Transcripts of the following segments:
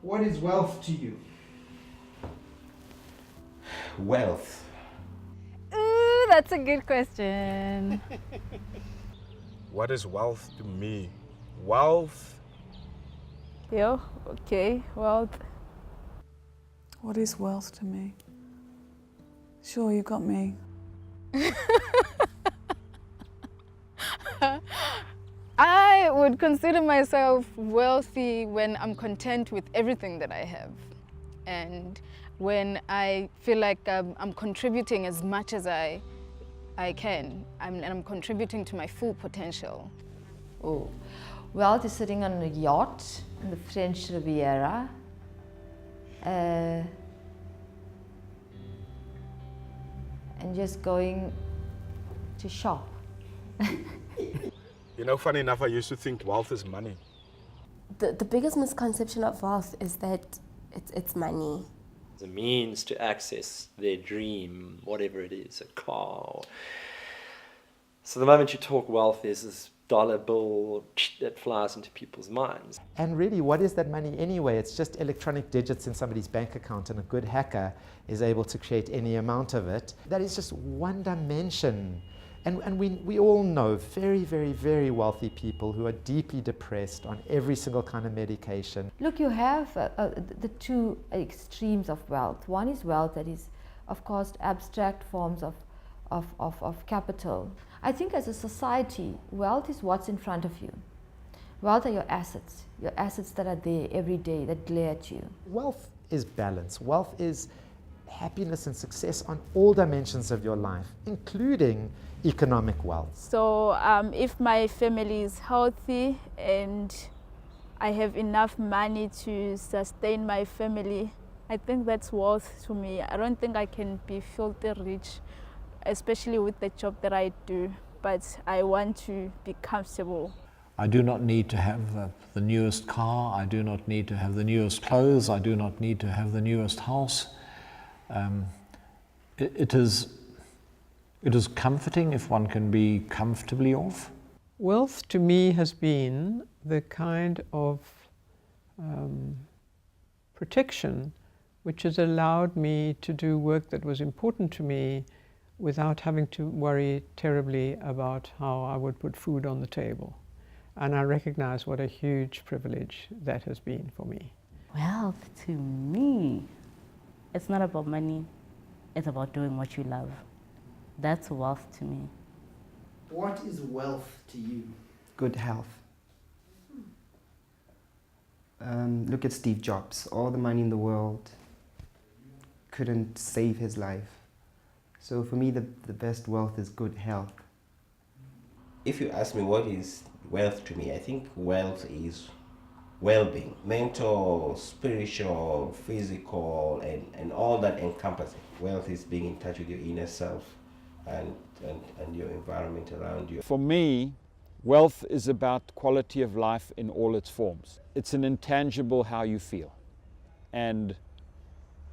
What is wealth to you? Wealth. Ooh, that's a good question. What is wealth to me? Wealth. Yo, okay, wealth. What is wealth to me? Sure, you got me. I would consider myself wealthy when I'm content with everything that I have. And when I feel like I'm contributing as much as I can, and I'm contributing to my full potential. Oh, wealth is sitting on a yacht in the French Riviera. And just going to shop. You know, funny enough, I used to think wealth is money. The biggest misconception of wealth is that it's money. The means to access their dream, whatever it is, a car. So the moment you talk wealth, there's this dollar bill that flies into people's minds. And really, what is that money anyway? It's just electronic digits in somebody's bank account, and a good hacker is able to create any amount of it. That is just one dimension. And we all know very, very, very wealthy people who are deeply depressed on every single kind of medication. Look, you have the two extremes of wealth. One is wealth that is, of course, abstract forms of capital. I think as a society, wealth is what's in front of you. Wealth are your assets that are there every day, that glare at you. Wealth is balance. Wealth is happiness and success on all dimensions of your life, including economic wealth. So if my family is healthy and I have enough money to sustain my family, I think that's wealth to me. I don't think I can be filthy rich, especially with the job that I do, but I want to be comfortable. I do not need to have the newest car, I do not need to have the newest clothes, I do not need to have the newest house. It is comforting if one can be comfortably off. Wealth to me has been the kind of protection which has allowed me to do work that was important to me without having to worry terribly about how I would put food on the table. And I recognize what a huge privilege that has been for me. Wealth to me, it's not about money, it's about doing what you love. That's wealth to me. What is wealth to you? Good health. Look at Steve Jobs. All the money in the world couldn't save his life. So for me, the best wealth is good health. If you ask me what is wealth to me, I think wealth is well-being, mental, spiritual, physical, and all that encompassing. Wealth is being in touch with your inner self and your environment around you. For me, wealth is about quality of life in all its forms. It's an intangible how you feel. And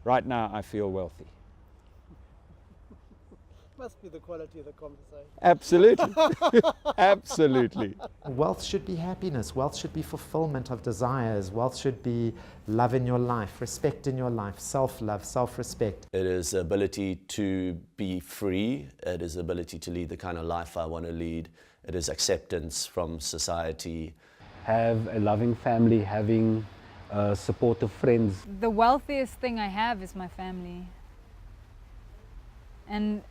right now I feel wealthy. Must be the quality of the conversation. Absolutely. Absolutely. Wealth should be happiness. Wealth should be fulfillment of desires. Wealth should be love in your life, respect in your life, self-love, self-respect. It is ability to be free. It is ability to lead the kind of life I want to lead. It is acceptance from society. Have a loving family, having supportive friends. The wealthiest thing I have is my family. And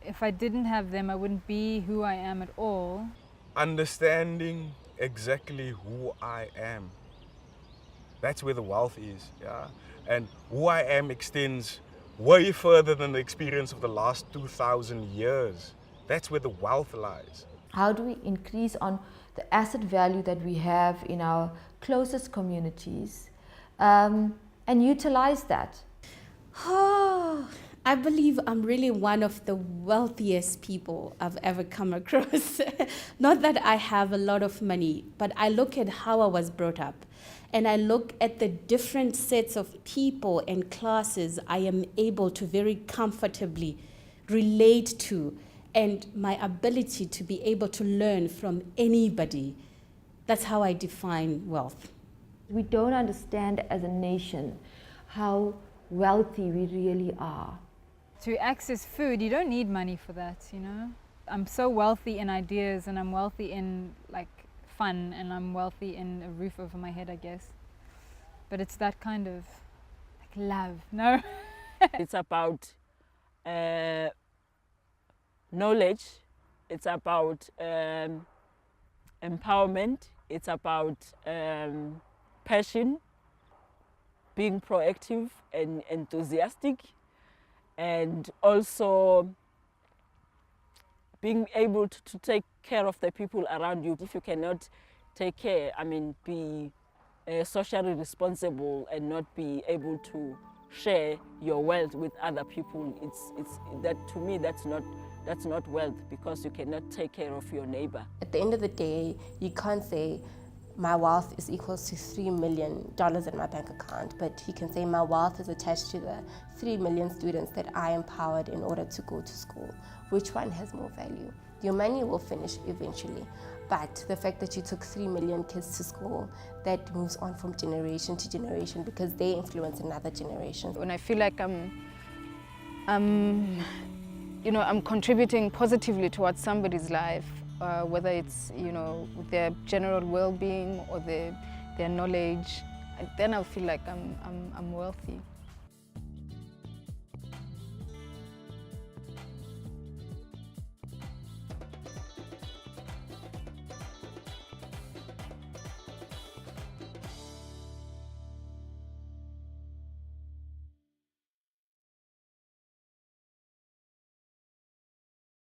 if I didn't have them, I wouldn't be who I am at all. Understanding exactly who I am. That's where the wealth is, yeah. And who I am extends way further than the experience of the last 2,000 years. That's where the wealth lies. How do we increase on the asset value that we have in our closest communities and utilize that? I believe I'm really one of the wealthiest people I've ever come across. Not that I have a lot of money, but I look at how I was brought up. And I look at the different sets of people and classes I am able to very comfortably relate to, and my ability to be able to learn from anybody. That's how I define wealth. We don't understand as a nation how wealthy we really are. To access food, you don't need money for that, you know. I'm so wealthy in ideas, and I'm wealthy in like fun, and I'm wealthy in a roof over my head, I guess. But it's that kind of like love, no? It's about knowledge, it's about empowerment, it's about passion, being proactive and enthusiastic, and also being able to take care of the people around you. If you cannot take care, be socially responsible and not be able to share your wealth with other people, it's that, to me, that's not wealth, because you cannot take care of your neighbor. At the end of the day, you can't say my wealth is equal to $3 million in my bank account, but he can say my wealth is attached to the 3 million students that I empowered in order to go to school. Which one has more value? Your money will finish eventually, but the fact that you took 3 million kids to school, that moves on from generation to generation because they influence another generation. When I feel like I'm contributing positively towards somebody's life, whether it's, with their general well-being or their knowledge, then I'll feel like I'm wealthy.